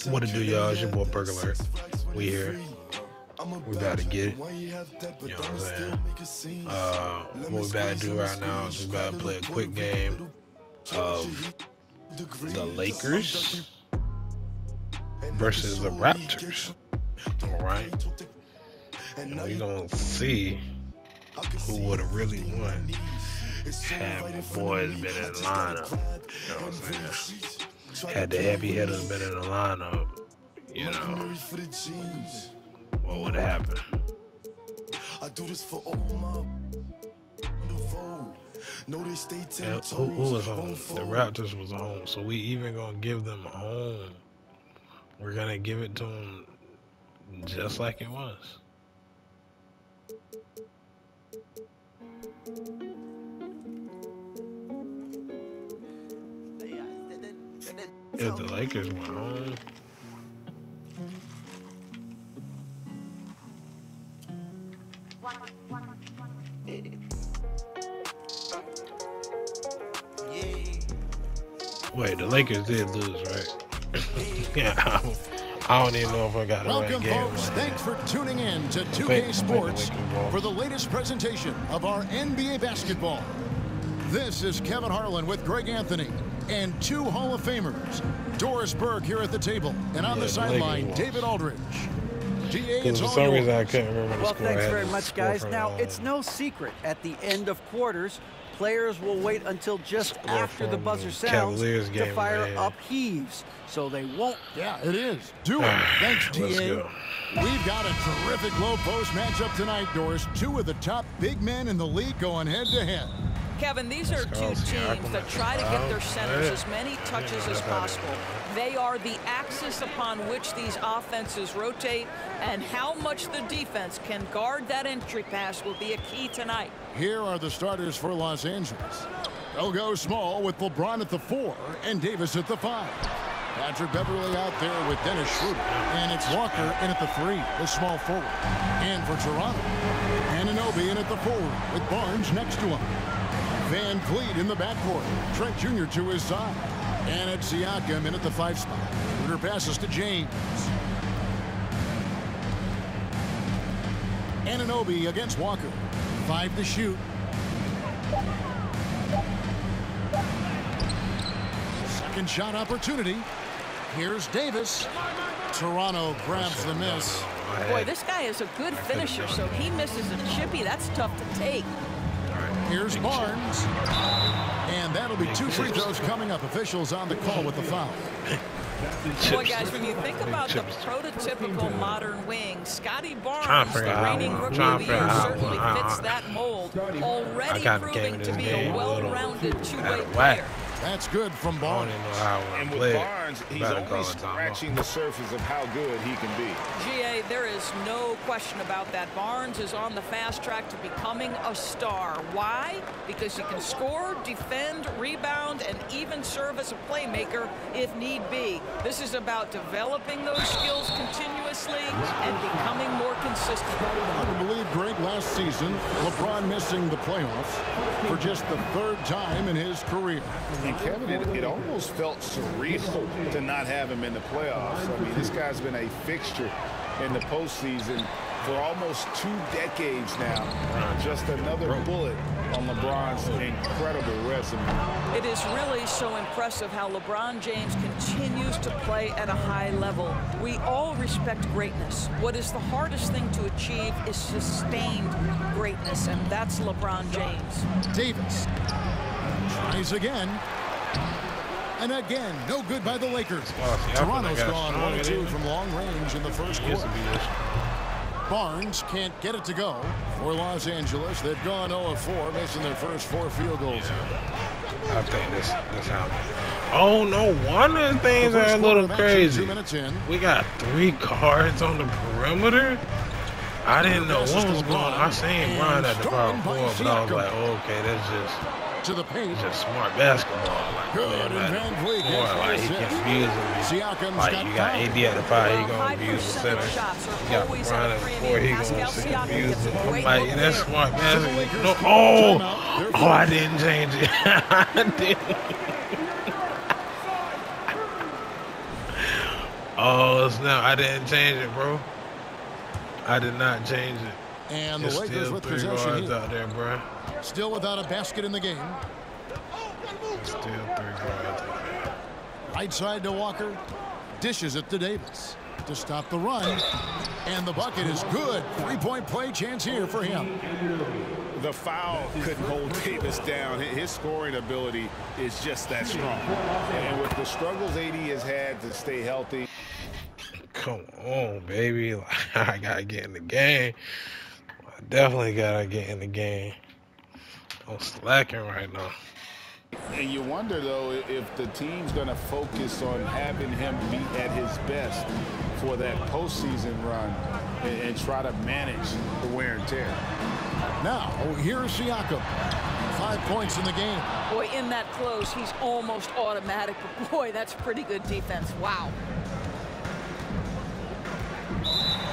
What it do, y'all? It's your boy Burglar. We here. We about to get it. You know what I'm saying? What we about to do right now is we about to play a quick game of the Lakers versus the Raptors. Alright? And we're going to see who would have really won had the boys been in the lineup. You know what I'm saying? Had the heavy hitters been in the lineup, you know, what would have happened? Yeah, who was home? The Raptors was home, so we even gonna give them home. We're gonna give it to them just like it was. If the Lakers went home, wait, the Lakers did lose, right? Yeah, I don't even know if I got the right game. Welcome, folks. Thanks for tuning in to 2K Sports for the latest presentation of our NBA basketball. This is Kevin Harlan with Greg Anthony and two Hall of Famers, Doris Burke here at the table, and on the sideline, David Aldridge. For some reason, I couldn't remember the score. Well, thanks very much, guys. Now, it's no secret at the end of quarters, players will wait until just after the buzzer sounds to fire up heaves, so they won't. Yeah, it is. Do it. Thanks, TA. We've got a terrific low post matchup tonight, Doris. Two of the top big men in the league going head-to-head. Kevin, these are two teams that try to get their centers as many touches as possible. They are the axis upon which these offenses rotate, and how much the defense can guard that entry pass will be a key tonight. Here are the starters for Los Angeles. They'll go small with LeBron at the 4 and Davis at the 5. Patrick Beverly out there with Dennis Schroeder. And it's Walker in at the 3, the small forward. And for Toronto, Anunoby in at the forward with Barnes next to him. Van Vliet in the backcourt. Trent Jr. to his side. And it's Siakam in at the 5 spot. Schroeder passes to James. Anunoby against Walker. 5 to shoot. Second shot opportunity. Here's Davis. Toronto grabs the miss. Boy, this guy is a good finisher, so he misses a chippy. That's tough to take. Here's Barnes. And that'll be 2 free throws coming up. Officials on the call with the foul. Boy, guys, when you think about the prototypical modern wing, Scotty Barnes, the reigning rookie of the year, certainly fits that mold, already proving to be a well-rounded two-way player. That's good from Barnes. And with Barnes, he's only scratching the surface of how good he can be. GA, there is no question about that. Barnes is on the fast track to becoming a star. Why? Because he can score, defend, rebound, and even serve as a playmaker if need be. This is about developing those skills continuously and becoming more consistent. I believe, Greg, last season, LeBron missing the playoffs for just the 3rd time in his career. And Kevin, it almost felt surreal to not have him in the playoffs. I mean, this guy's been a fixture in the postseason for almost 2 decades now. Just another bullet on LeBron's incredible resume. It is really so impressive how LeBron James continues to play at a high level. We all respect greatness. What is the hardest thing to achieve is sustained greatness, and that's LeBron James. Davis tries again. And again, no good by the Lakers. Toronto's gone 1-2 from long range in the first quarter. Barnes can't get it to go for Los Angeles. They've gone 0-4, missing their first 4 field goals. I think this happened. Oh, no wonder things are a little crazy. We got 3 guards on the perimeter. I didn't know what was going on. I seen Brian at the power forward, but I was like, oh, okay, that's just to the paint. Just smart basketball. Like, good, and Van Vliet like he confusing me. Like you got AD at the 5, he gonna abuse the center. You got Brian at the 4, he gonna confuse him. I'm like, that's smart basketball. No, oh, I didn't change it. I didn't. Oh, snap. I didn't change it, bro. I did not change it. And the Lakers with possession here. Out there, bro. Still without a basket in the game. Still 3 guards. Right side to Walker. Dishes it to Davis to stop the run. And the bucket is good. 3-point play chance here for him. The foul couldn't hold Davis down. His scoring ability is just that strong. And with the struggles AD has had to stay healthy. Come on, baby. I got to get in the game. I definitely got to get in the game. I'm slacking right now. And you wonder, though, if the team's going to focus on having him be at his best for that postseason run and try to manage the wear and tear. Now, here's Siakam. 5 points in the game. Boy, in that close, he's almost automatic. But boy, that's pretty good defense. Wow.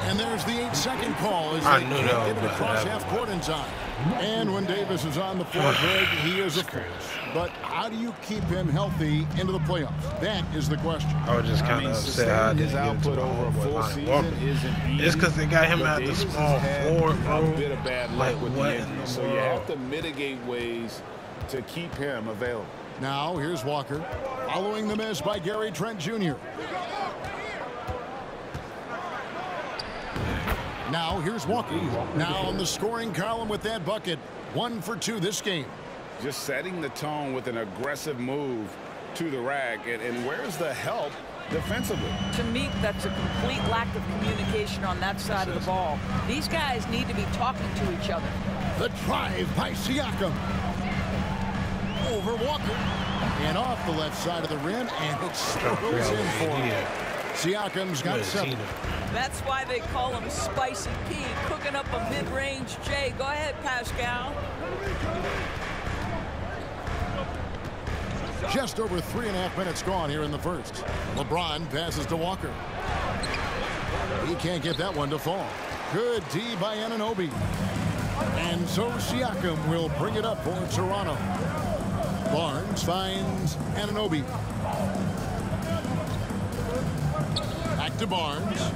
And there's the 8-second call as I they knew can't that get was it across gonna half court in time. And when Davis is on the floor, Greg, he is a force. But how do you keep him healthy into the playoffs? That is the question. I was just kind of upset how I didn't get output over a full season isn't easy. It's because they got him out the small forward, bro. A bit of bad luck Like, with what the injury, so you have to mitigate ways to keep him available. Now, here's Walker. Following the miss by Gary Trent Jr. Now, here's Walker. Now on the scoring column with that bucket. 1 for 2 this game. Just setting the tone with an aggressive move to the rack. And where's the help defensively? To me, that's a complete lack of communication on that side of the ball. These guys need to be talking to each other. The drive by Siakam. Over Walker. And off the left side of the rim, and it swirls in for him. Siakam's got 7. That's why they call him Spicy P, cooking up a mid-range J. Go ahead, Pascal. Just over 3.5 minutes gone here in the first. LeBron passes to Walker. He can't get that one to fall. Good D by Anunoby. And so Siakam will bring it up for Toronto. Barnes finds Anunoby. Back to Barnes.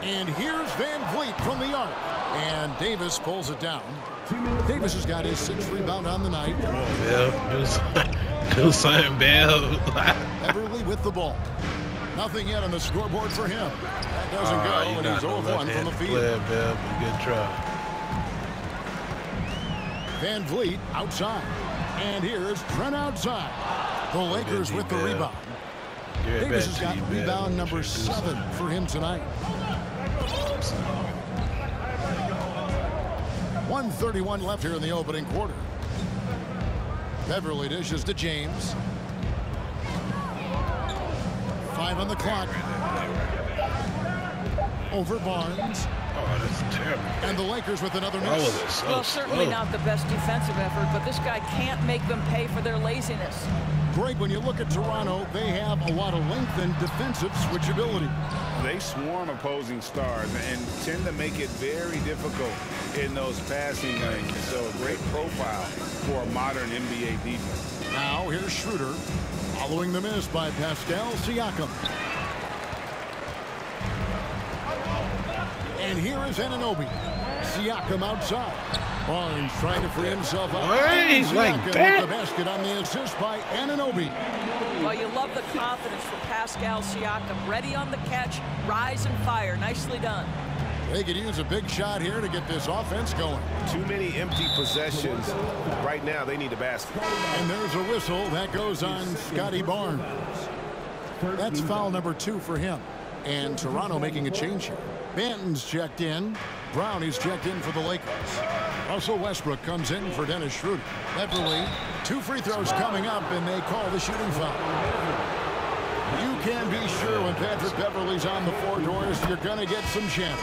And here's Van Vliet from the arc. And Davis pulls it down. Davis has got his 6th rebound on the night. Come on, Bill. Do something, Bill. Beverly with the ball. Nothing yet on the scoreboard for him. That doesn't go, and he's 0-1 from the field. Bill, good try. Van Vliet outside. And here's Trent outside. The Lakers with the rebound. Davis has got rebound number 7 for him tonight. 1:31 left here in the opening quarter. Beverly dishes to James. 5 on the clock. Over Barnes. Oh, that's terrible. And the Lakers with another miss. Well, certainly not the best defensive effort, but this guy can't make them pay for their laziness. Greg, when you look at Toronto, they have a lot of length and defensive switchability. They swarm opposing stars and tend to make it very difficult in those passing lanes. So a great profile for a modern NBA defense. Now here's Schroeder following the miss by Pascal Siakam. And here is Anunoby. Siakam outside. Barnes trying to free himself up. He's like that. With the basket on the assist by Anunoby. Well, you love the confidence for Pascal Siakam. Ready on the catch, rise and fire. Nicely done. They could use a big shot here to get this offense going. Too many empty possessions. Right now, they need a basket. And there's a whistle that goes on Scotty Barnes. That's foul number 2 for him. And Toronto making a change here. Banton's checked in. Brownie's checked in for the Lakers. Russell Westbrook comes in for Dennis Schroeder. Beverly, 2 free throws coming up, and they call the shooting foul. You can be sure when Patrick Beverly's on the 4 doors, you're going to get some chatter.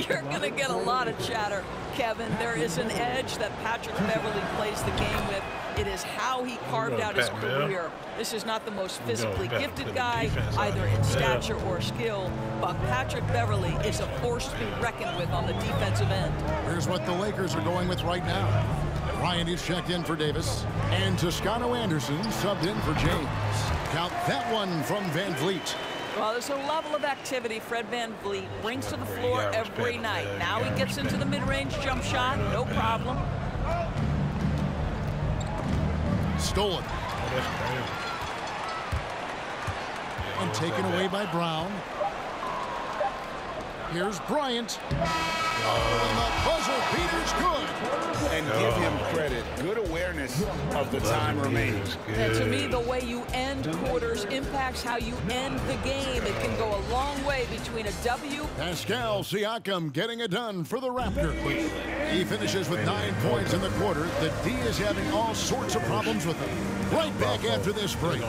You're going to get a lot of chatter, Kevin. There is an edge that Patrick Beverly plays the game with. It is how he carved out his career. This is not the most physically gifted guy, either in stature or skill, but Patrick Beverly is a force to be reckoned with on the defensive end. Here's what the Lakers are going with right now. Ryan is checked in for Davis, and Toscano Anderson subbed in for James. Count that one from Van Vliet. Well, there's a level of activity Fred Van Vliet brings to the floor every night. Now he gets into the mid-range jump shot, no problem. Stolen. And taken away by Brown. Here's Bryant. And the buzzer beater's good. And give him credit. Good awareness of the time remaining. And to me, the way you end quarters impacts how you end the game. It can go a long way between a W. Pascal Siakam getting it done for the Raptors. He finishes with 9 points in the quarter. The D is having all sorts of problems with him. Right back after this break.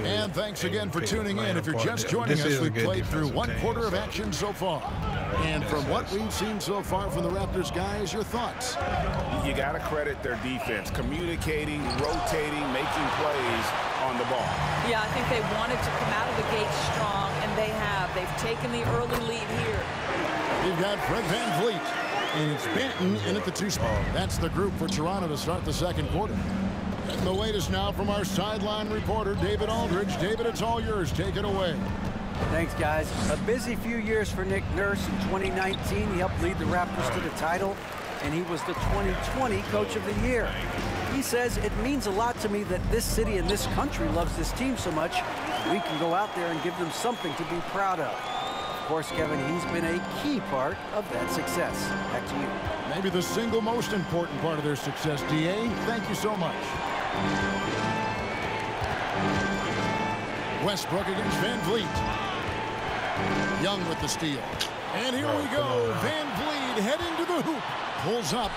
And thanks again for tuning in. If you're just joining us, we've played through 1 quarter of action so far. And from what we've seen so far from the Raptors guys, your thoughts? You got to credit their defense. Communicating, rotating, making plays on the ball. Yeah, I think they wanted to come out of the gate strong, and they have. They've taken the early lead here. We've got Fred Van Vliet, and it's Benton in at the 2 spot. That's the group for Toronto to start the second quarter. And the latest now from our sideline reporter, David Aldridge. David, it's all yours. Take it away. Thanks, guys. A busy few years for Nick Nurse. In 2019, he helped lead the Raptors to the title, and he was the 2020 Coach of the Year. He says, it means a lot to me that this city and this country loves this team so much. We can go out there and give them something to be proud of. Of course, Kevin, he's been a key part of that success. Back to you. Maybe the single most important part of their success, D.A. Thank you so much. Westbrook against Van Vliet. Young with the steal. And here we go. Van Vliet heading to the hoop. Pulls up.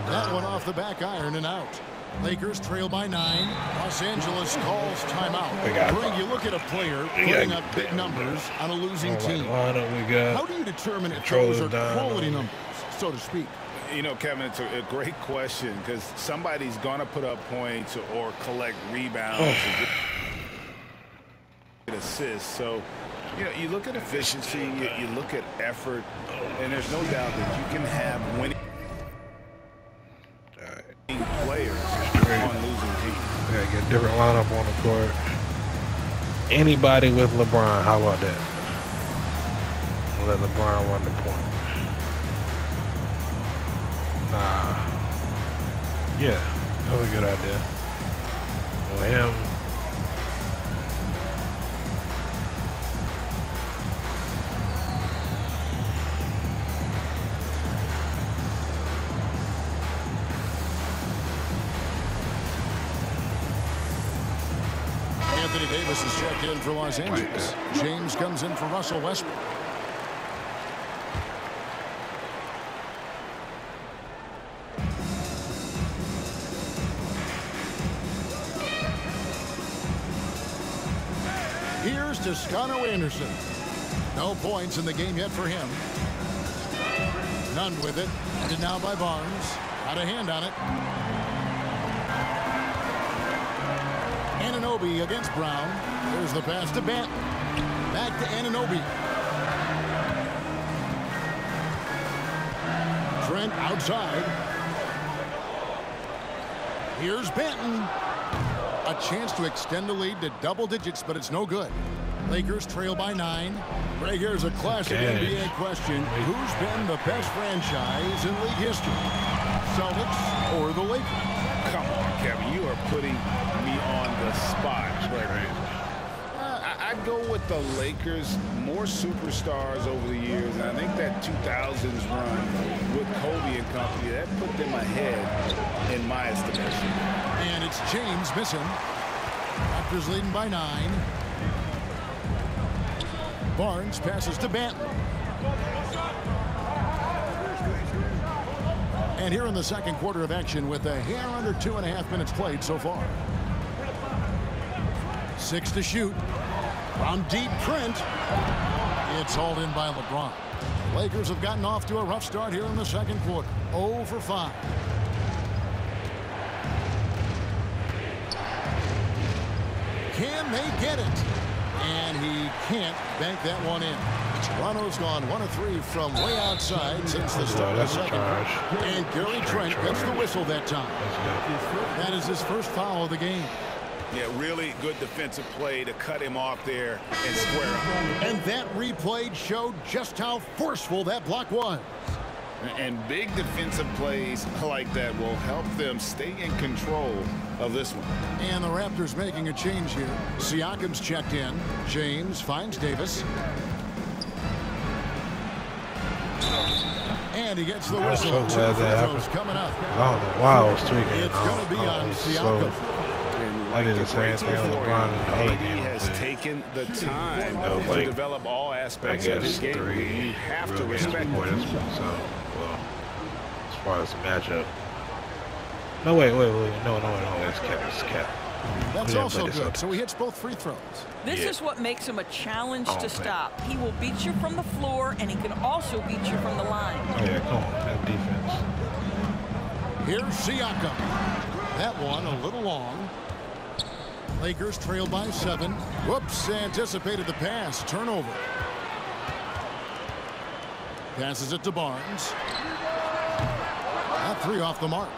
That one off the back iron and out. Lakers trail by 9. Los Angeles calls timeout. Greg, you look at a player putting up big numbers on a losing team. How do you determine if those are quality numbers, so to speak? You know, Kevin, it's a great question because somebody's going to put up points or collect rebounds or get assists. So, you know, you look at efficiency, you look at effort, and there's no doubt that you can have winning players on losing teams. Gotta get a different lineup on the court. Anybody with LeBron, how about that? Let LeBron run the point. Yeah, that was a good idea. For him. Anthony Davis is checked in for Los Angeles. James comes in for Russell Westbrook. Here's Toscano Anderson. No points in the game yet for him. None with it. And now by Barnes. Got a hand on it. Anunoby against Brown. There's the pass to Benton. Back to Anunoby. Trent outside. Here's Benton. A chance to extend the lead to double digits, but it's no good. Lakers trail by 9. Right here's a classic NBA question. Who's been the best franchise in league history? Celtics or the Lakers? Come on, Kevin. You are putting me on the spot. I'd go with the Lakers. More superstars over the years. And I think that 2000s run with Kobe and company, that put them ahead in my estimation. And it's James missing. Raptors leading by 9. Barnes passes to Benton. And here in the second quarter of action with a hair under 2.5 minutes played so far. 6 to shoot. From deep, Trent. It's hauled in by LeBron. Lakers have gotten off to a rough start here in the second quarter. 0 for 5. Can they get it? And he can't bank that one in. Toronto's gone 1 of 3 from way outside since the start of the second. And Gary Trent gets the whistle that time. That is his first foul of the game. Yeah, really good defensive play to cut him off there and square up. And that replay showed just how forceful that block was. And big defensive plays like that will help them stay in control of this one. And the Raptors making a change here. Siakam's checked in. James finds Davis. And he gets the whistle. I'm so glad that happened. Coming up. I don't know why I was tweaking. It's going to be on Siakam. I did the same thing on LeBron in the other game. He has taken the time to develop all aspects of his game. You have to respect it. So, well, as far as the matchup. No, wait. No, it's Cap. That's also good. So he hits both free throws. This is what makes him a challenge to stop. He will beat you from the floor, and he can also beat you from the line. Oh, yeah, come on. That defense. Here's Siakam. That one a little long. Lakers trail by 7. Whoops, anticipated the pass. Turnover. Passes it to Barnes. That 3 off the mark.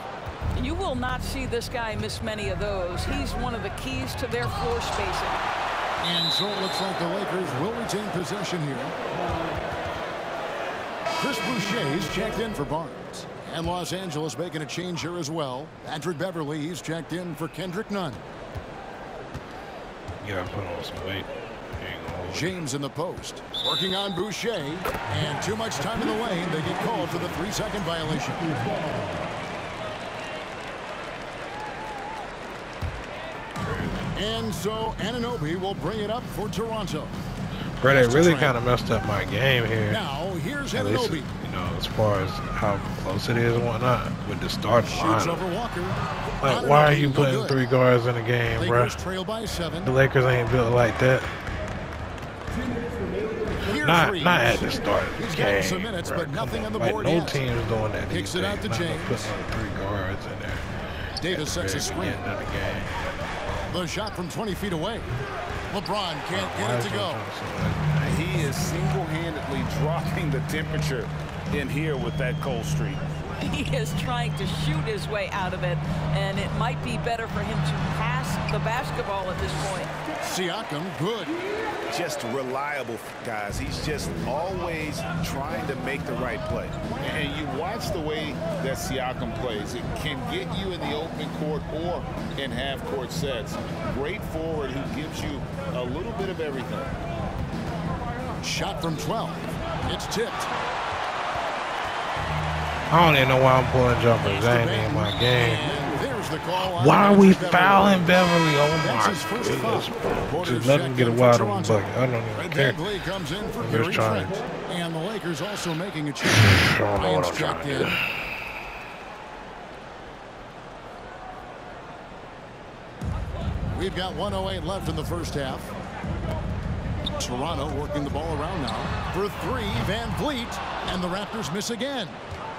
You will not see this guy miss many of those. He's one of the keys to their floor spacing. And so it looks like the Lakers will retain possession here. Chris Boucher's checked in for Barnes. And Los Angeles making a change here as well. Patrick Beverly, he's checked in for Kendrick Nunn. Yeah, put on some weight. James in the post. Working on Boucher. And too much time in the lane. They get called for the 3-second violation. And so Anunoby will bring it up for Toronto. Bro, they really kind of messed up my game here. Now here's At Anunoby. least, you know, as far as how close it is and whatnot with the starting lineup. Like, why are you putting 3 guards in the game, bro? Trail by 7. The Lakers ain't built like that. Not at the start of the game. Some minutes, but nothing on the like, board no yet. team's doing that. Kicks it out to James. Putting 3 guards in there. Davis sets a screen. The shot from 20 feet away. LeBron can't get it to go. He is single-handedly dropping the temperature in here with that cold streak. He is trying to shoot his way out of it, and it might be better for him to pass the basketball at this point. Siakam, good. Just reliable, guys. He's just always trying to make the right play. And you watch the way that Siakam plays. It can get you in the open court or in half-court sets. Great forward who gives you a little bit of everything. Shot from 12. It's tipped. I don't even know why I'm pulling jumpers. That ain't in my game. There's the call. Why are we fouling Beverly? Oh my goodness, bro. Just let him get a wide open bucket. I don't even care. I'm just trying. And the Lakers also making a change. I don't know what I'm trying to do. We've got 1:08 left in the first half. Toronto working the ball around now. For 3, Van Vliet. And the Raptors miss again.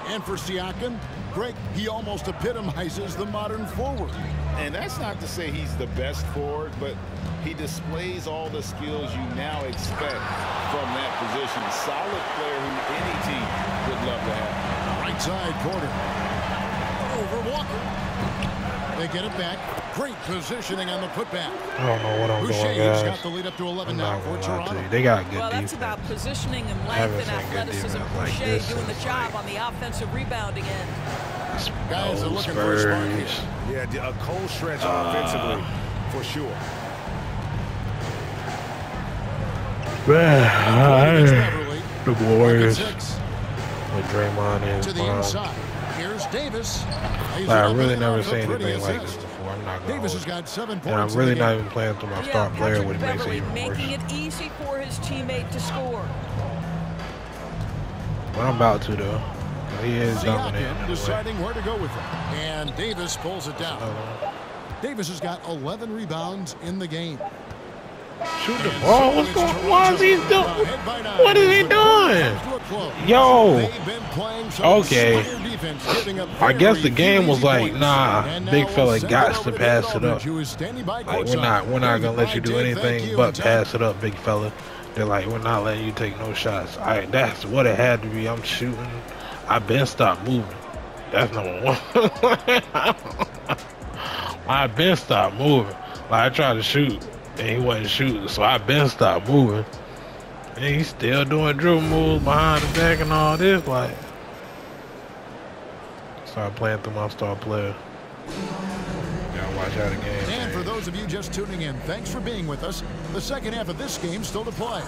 And for Siakam, Greg, he almost epitomizes the modern forward. And that's not to say he's the best forward, but he displays all the skills you now expect from that position. A solid player who any team would love to have. Right side corner. Over Walker. They get it back. Great positioning on the putback. I don't know what I'm doing, Boucher's guys. got the lead up to 11 now for Toronto. They got good Well, that's defense. about positioning and length and athleticism. Like Boucher doing the job on the offensive rebounding end. Guys are looking for a spark here. Yeah, a cold stretch offensively, for sure. The Warriors with Draymond to the inside. Here's Davis. I really never seen anything like this before. I'm not gonna Davis has got 7 points. And I'm really not even playing through my star player, which makes it even worse. Making it easy for his teammate to score. Well, I'm about to though. He is dominating. Deciding where to go with it. And Davis pulls it down. Davis has got 11 rebounds in the game. Shoot the ball. What's going on? What is he doing? What is he doing? Yo. Okay. I guess the game was like, nah, big fella got to pass it up. Like we're not gonna let you do anything but pass it up, big fella. They're like, we're not letting you take no shots. That's what it had to be. I'm shooting. I've been stopped moving. That's number one. I've been stopped moving. Like I tried to shoot and he wasn't shooting, so I've been stopped moving. And he's still doing dribble moves behind the back and all this. Like, start playing through my star player. Gotta watch out the game. And for those of you just tuning in, thanks for being with us. The second half of this game still to play.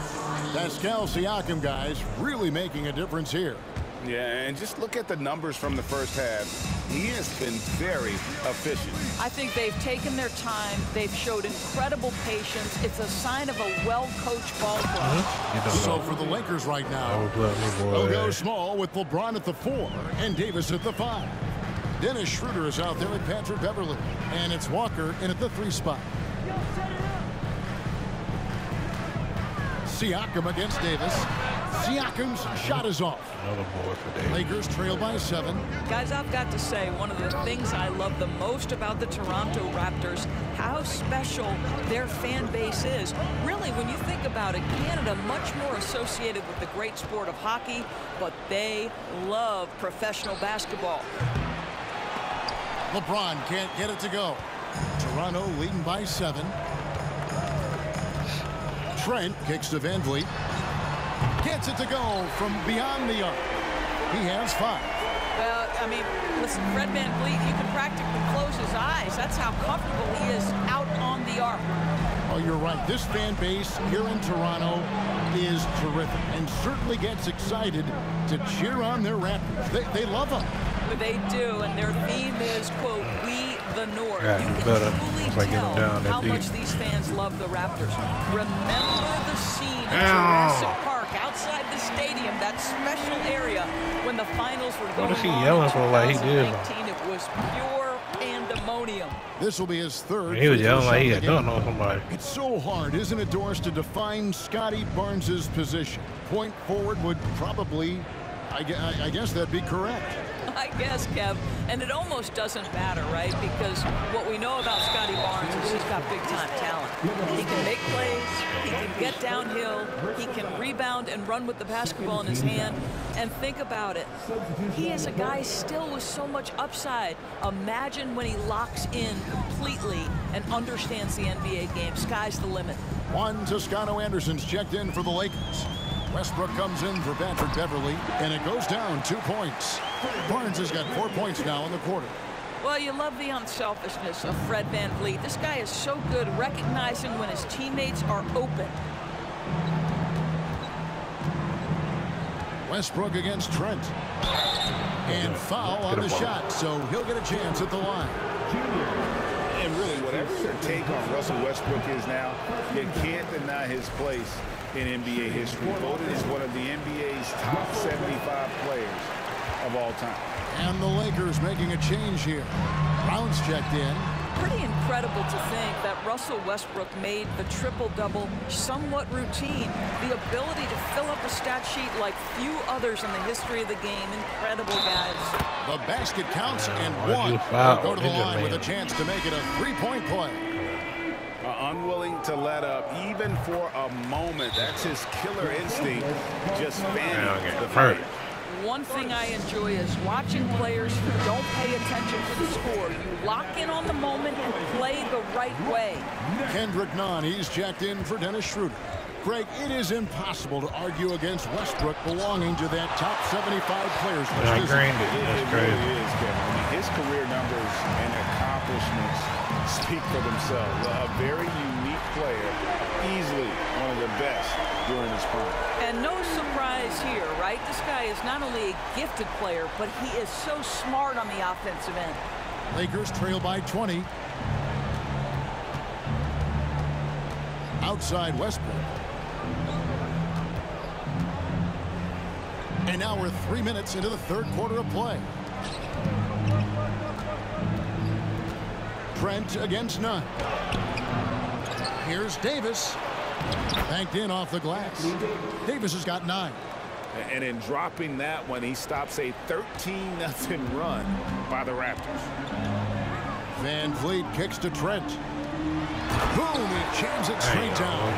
Pascal Siakam, guys, really making a difference here. Yeah, and just look at the numbers from the first half. He has been very efficient. I think they've taken their time. They've showed incredible patience. It's a sign of a well-coached ball club. So for the Lakers right now, they'll go small with LeBron at the 4 and Davis at the 5. Dennis Schroeder is out there at Patrick Beverley, and it's Walker in at the 3 spot. Siakam against Davis. Siakam's shot is off. Another board for Davis. Lakers trail by 7. Guys, I've got to say, one of the things I love the most about the Toronto Raptors, how special their fan base is. Really, when you think about it, Canada much more associated with the great sport of hockey, but they love professional basketball. LeBron can't get it to go. Toronto leading by 7. Trent kicks to Van Vliet. Gets it to go from beyond the arc. He has 5. Well, I mean, listen, Fred Van Vliet, you can practically close his eyes. That's how comfortable he is out on the arc. Oh, you're right. This fan base here in Toronto is terrific and certainly gets excited to cheer on their Raptors. They love them. But they do, and their theme is, quote, "We the North." Yeah, you can truly tell how much these fans love the Raptors. Remember the scene at Jurassic Park outside the stadium, that special area when the finals were going on. What is he yelling for like he did? It was pure pandemonium. This will be his 3rd. He was yelling like he had done on somebody. It's so hard, isn't it, Doris, to define Scotty Barnes' position? Point forward would probably, I guess that'd be correct. I guess, Kev, and it almost doesn't matter, right? Because what we know about Scotty Barnes is he's got big-time talent. He can make plays, he can get downhill, he can rebound and run with the basketball in his hand. And think about it. He is a guy still with so much upside. Imagine when he locks in completely and understands the NBA game. Sky's the limit. Juan Toscano Anderson's checked in for the Lakers. Westbrook comes in for Patrick Beverley, and it goes down 2 points. Barnes has got 4 points now in the quarter. Well, you love the unselfishness of Fred Van Vliet. This guy is so good recognizing when his teammates are open. Westbrook against Trent. And foul on the shot, so he'll get a chance at the line. And really, whatever your take on Russell Westbrook is now, you can't deny his place in NBA history. Voted as one of the NBA's top 75 players of all time. And the Lakers making a change here. Brown's checked in. Pretty incredible to think that Russell Westbrook made the triple-double somewhat routine. The ability to fill up a stat sheet like few others in the history of the game. Incredible, guys. The basket counts and 1. They'll go to the line with a chance to make it a 3-point play. Unwilling to let up even for a moment. That's his killer instinct. Just fanning the fight. One thing I enjoy is watching players who don't pay attention to the score. You lock in on the moment and play the right way. Kendrick Nunn, he's checked in for Dennis Schroeder. Greg, it is impossible to argue against Westbrook belonging to that top 75 players list. I agree. It really is, Kevin. I mean, his career numbers and accomplishments speak for themselves. A very unique player, easily one of the best during his prime. And no surprise here, right? This guy is not only a gifted player, but he is so smart on the offensive end. Lakers trail by 20. Outside Westbrook. And now we're 3 minutes into the 3rd quarter of play. Trent against Nunn. Here's Davis. Banked in off the glass. Davis has got 9. And in dropping that one, he stops a 13-0 run by the Raptors. Van Vliet kicks to Trent. Boom, he jams it straight down.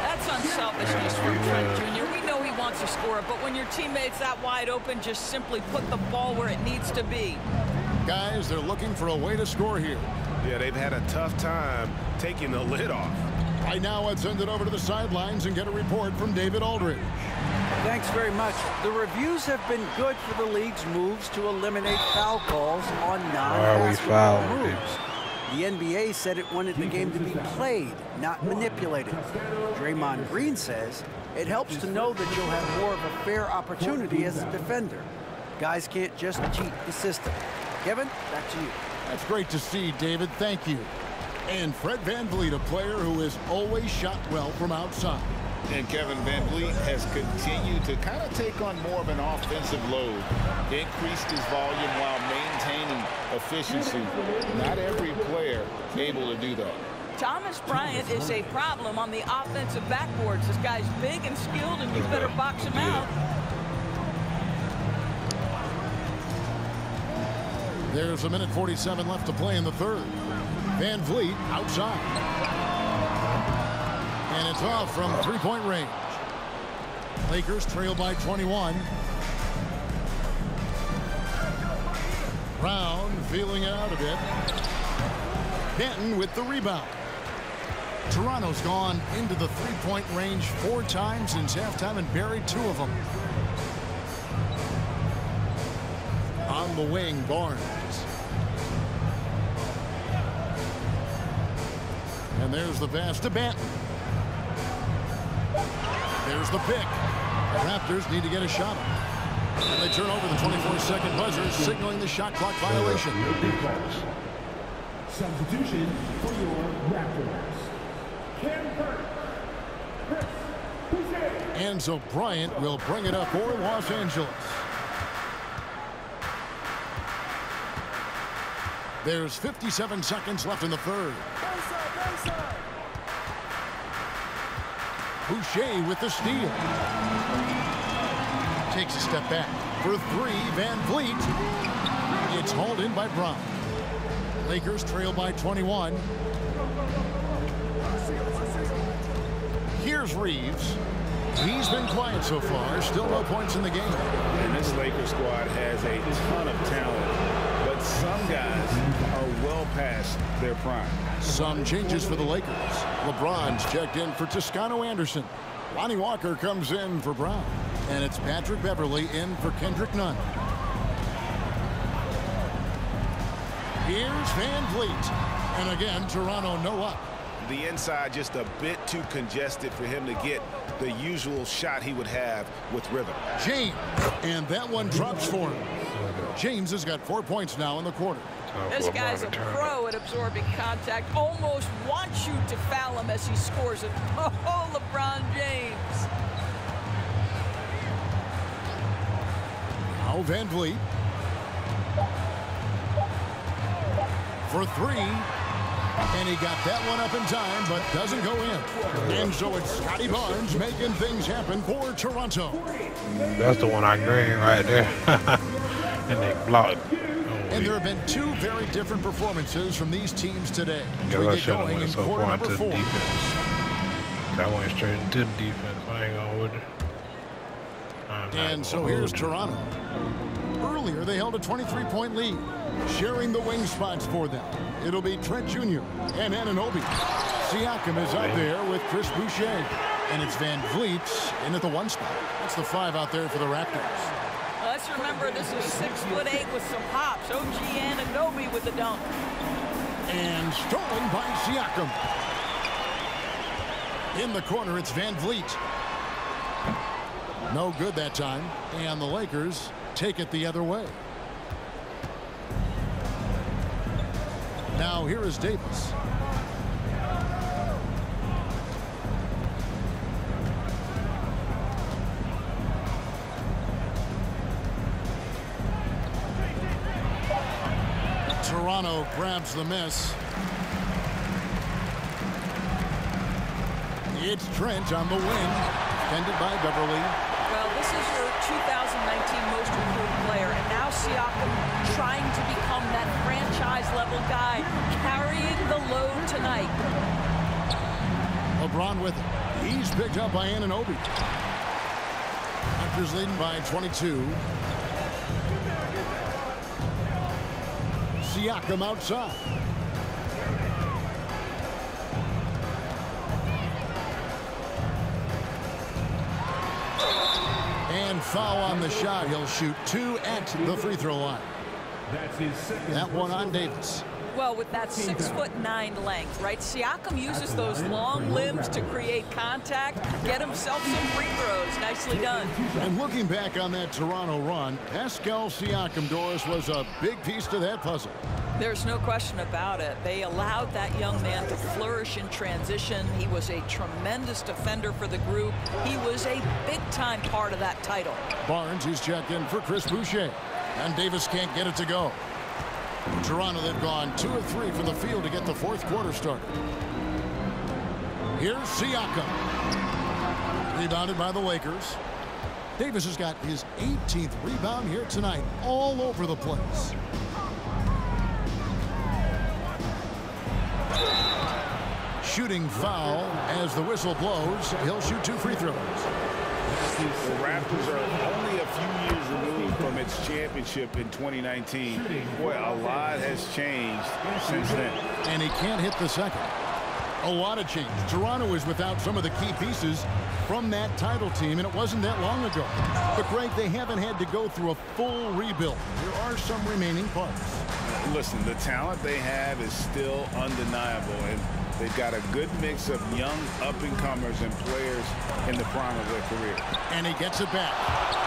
That's unselfishness from Trent Jr. We know he wants to score, but when your teammate's that wide open, just simply put the ball where it needs to be. Guys, they're looking for a way to score here. Yeah, they've had a tough time taking the lid off. Right now, let's send it over to the sidelines and get a report from David Aldridge. Thanks very much. The reviews have been good for the league's moves to eliminate foul calls on non-basketball moves. The NBA said it wanted the game to be played, not manipulated. Draymond Green says it helps to know that you'll have more of a fair opportunity as a defender. Guys can't just cheat the system. Kevin, back to you. That's great to see, David. Thank you. And Fred VanVleet, a player who has always shot well from outside. And Kevin VanVleet has continued to kind of take on more of an offensive load, increased his volume while maintaining efficiency. Not every player able to do that. Thomas Bryant is a problem on the offensive backboards. This guy's big and skilled, and you better box him out. There's 1:47 left to play in the third. VanVleet outside. And it's off from three-point range. Lakers trail by 21. Brown feeling it out a bit. Benton with the rebound. Toronto's gone into the three-point range 4 times since halftime and buried 2 of them. On the wing, Barnes. And there's the pass to Benton. There's the pick. The Raptors need to get a shot. And they turn over the 24-second buzzer, signaling the shot clock violation. Substitution for your Raptors. Enzo Bryant will bring it up for Los Angeles. There's 57 seconds left in the third. Boucher with the steal. Takes a step back. For 3, VanVleet. It's hauled in by Brown. Lakers trail by 21. Here's Reeves. He's been quiet so far. Still no points in the game. And this Lakers squad has a ton of talent, but some guys are well past their prime. Some changes for the Lakers. LeBron's checked in for Toscano Anderson. Lonnie Walker comes in for Brown. And it's Patrick Beverley in for Kendrick Nunn. Here's VanVleet. And again, Toronto no up. The inside just a bit too congested for him to get the usual shot he would have with rhythm. James. And that one drops for him. James has got 4 points now in the quarter. This guy's a pro at absorbing contact. Almost wants you to foul him as he scores it. Oh, LeBron James. Now VanVleet. For 3. And he got that one up in time, but doesn't go in. And so it's Scotty Barnes making things happen for Toronto. That's the one I green right there. And they blocked. And there have been 2 very different performances from these teams today. Because I should have going went in so quarter far number into the 4. defense. I went straight into the defense. I ain't going with it. And so here's Toronto. Earlier, they held a 23-point lead, sharing the wing spots for them. It'll be Trent Jr. and Anunoby. Siakam is out there with Chris Boucher. And it's VanVleet in at the 1 spot. That's the 5 out there for the Raptors. Let's remember this is 6'8" with some hops. OG Anunoby with the dunk. And stolen by Siakam. In the corner, it's VanVleet. No good that time. And the Lakers take it the other way. Now here is Davis. Toronto grabs the miss. It's Trent on the wing, defended by Beverly. Well, this is your 2019 most improved player, and now Siakam trying to become that franchise-level guy, carrying the load tonight. LeBron with it. He's picked up by Anunoby. Raptors leading by 22. Siakam outside. And foul on the shot. He'll shoot 2 at the free throw line. That one on Davis. Well, with that 6'9" length, right? Siakam uses those long limbs to create contact, get himself some free throws. Nicely done. And looking back on that Toronto run, Pascal Siakam, Doris, was a big piece to that puzzle. There's no question about it. They allowed that young man to flourish in transition. He was a tremendous defender for the group. He was a big-time part of that title. Barnes, he's checked in for Chris Boucher. And Davis can't get it to go. Toronto, they've gone 2 of 3 from the field to get the fourth quarter started. Here's Siakam. Rebounded by the Lakers. Davis has got his 18th rebound here tonight, all over the place. Shooting foul as the whistle blows. He'll shoot 2 free throws. The Raptors are only a few years removed from its championship in 2019. Boy, a lot has changed since then. And he can't hit the second. A lot of change. Toronto is without some of the key pieces from that title team, and it wasn't that long ago. But, Greg, they haven't had to go through a full rebuild. There are some remaining parts. Listen, the talent they have is still undeniable, and they've got a good mix of young up-and-comers and players in the prime of their career. And he gets it back.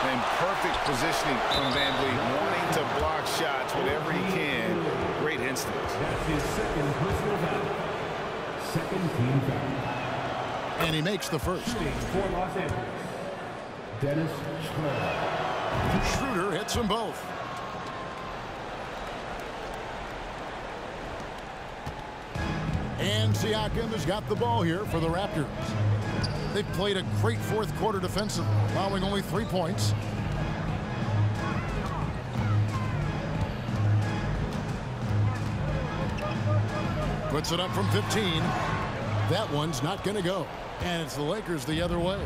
And perfect positioning from Van Vliet, wanting to block shots whenever he can. Great instinct. That's his second personal foul. Second team foul. And he makes the first. For Los Angeles, Dennis Schroeder. Schroeder hits them both. And Siakam has got the ball here for the Raptors. They've played a great fourth quarter defensively, allowing only 3 points. Puts it up from 15. That one's not going to go. And it's the Lakers the other way.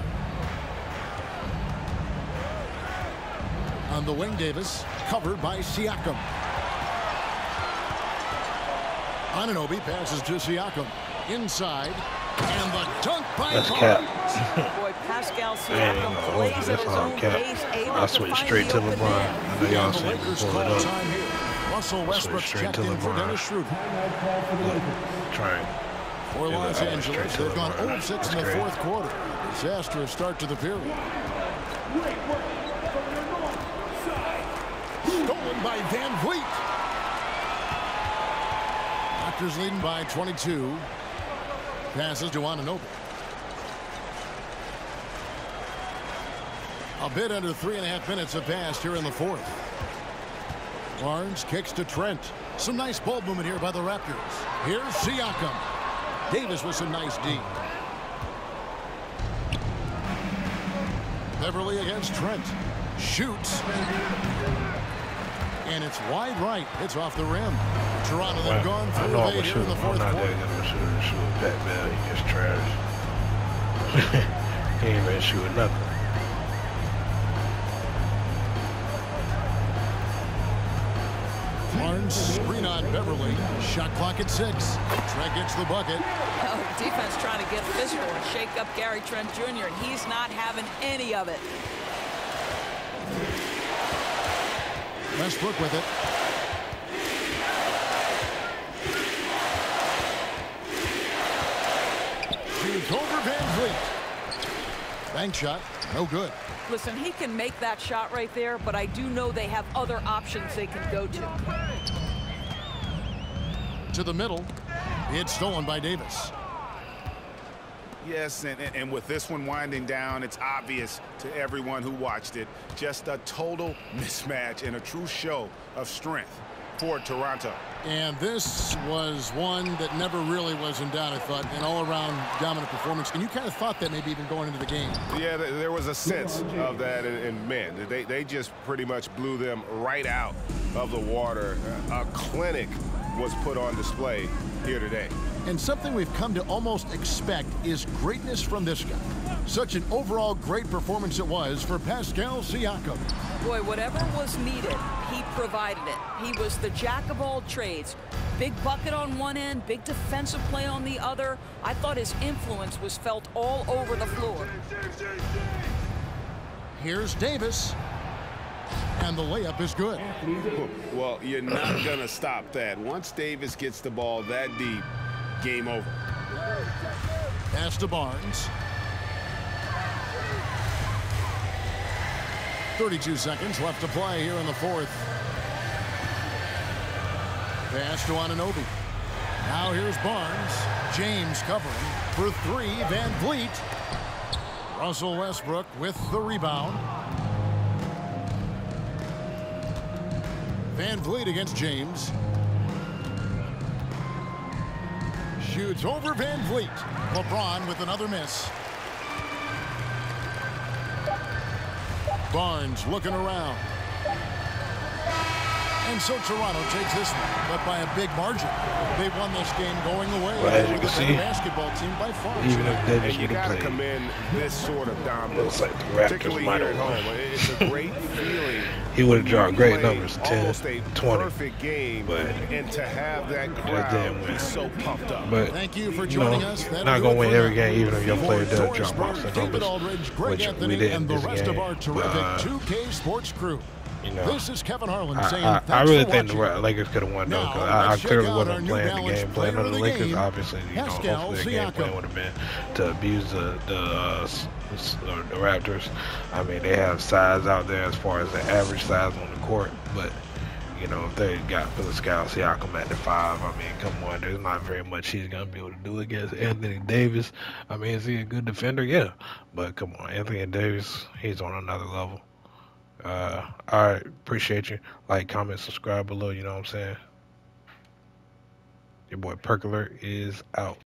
On the wing, Davis, covered by Siakam. Anunoby passes to Siakam. Inside. And the dunk by That's Barnes. Boy, Pascal Siakam plays at his own pace, able I to switched find straight the to open LeBron. man. I know y'all And the seen me Lakers pull it call up. time here. Russell Westbrook straight checked to in for LeBron. Dennis Schroeder. Trying. For Los straight Angeles, to they've gone LeBron. 0-6 in That's the great. fourth quarter. Disastrous start to the period. Stolen by Van Vliet. Raptors leading by 22. Passes to Anunoby. A bit under 3.5 minutes have passed here in the fourth. Barnes kicks to Trent. Some nice ball movement here by the Raptors. Here's Siakam. Davis with some nice D. Beverly against Trent. Shoots. And it's wide right. It's off the rim. Toronto, they've gone I through know of I'm a 8 here in the shooter. I'm fourth not quarter. that good of a shooter. Shoot that bad. He gets trash. He ain't been shooting nothing. Barnes screen on Beverly. Shot clock at 6. Trent gets the bucket. Oh, defense trying to get physical and shake up Gary Trent Jr., and he's not having any of it. Westbrook with it. Shoots over Van Vliet. Bank shot. No good. Listen, he can make that shot right there, but I do know they have other options they can go to. To the middle. It's stolen by Davis. Yes, and with this one winding down, it's obvious to everyone who watched it. Just a total mismatch and a true show of strength for Toronto. And this was one that never really was in doubt, I thought, an all-around dominant performance. And you kind of thought that maybe even going into the game. Yeah, there was a sense of that, and man, they just pretty much blew them right out of the water. A clinic was put on display here today. And something we've come to almost expect is greatness from this guy. Such an overall great performance it was for Pascal Siakam. Boy, whatever was needed, he provided it. He was the jack of all trades. Big bucket on one end, big defensive play on the other. I thought his influence was felt all over the floor. Here's Davis. And the layup is good. Well, you're not going to stop that. Once Davis gets the ball that deep, game over. Pass to Barnes. 32 seconds left to play here in the fourth. Pass to Anunoby. Now here's Barnes. James covering for three. Van Vliet. Russell Westbrook with the rebound. Van Vliet against James. Shoots over Van Vliet. LeBron with another miss. Barnes looking around. And so Toronto takes this one, but by a big margin. They won this game going away. Well, as you can see, basketball team by far. Even if Davis You would got have to played, commend this sort of dominance, looks like the Raptors particularly might here at have home. won. It's a great feeling. He would have dropped great Play numbers, 10, almost a 20. perfect game, But and to have that didn't crowd win. be so pumped up. But Thank you for you know, joining us. That'll not do gonna it win for every now. game, even if your player does For drop off the David numbers, Aldridge, Greg which Anthony, we didn't and the this rest game. of our terrific But, 2K Sports crew. you know, This is Kevin Harlan saying I thanks really for think the watching. Lakers could have won though, Now, because I let's check clearly out wasn't our New playing the Balance game plan player of of the the Lakers. game, Obviously, you know, Pascal hopefully the game plan Siakam. would have been to abuse the Raptors. I mean, they have size out there as far as the average size on the court, but you know, if they got Pascal Siakam at the 5, I mean, come on, there's not very much he's gonna be able to do against Anthony Davis. I mean, is he a good defender? Yeah, but come on, Anthony Davis, he's on another level. I appreciate you. Like, comment, subscribe below. You know what I'm saying? Your boy Percolator is out.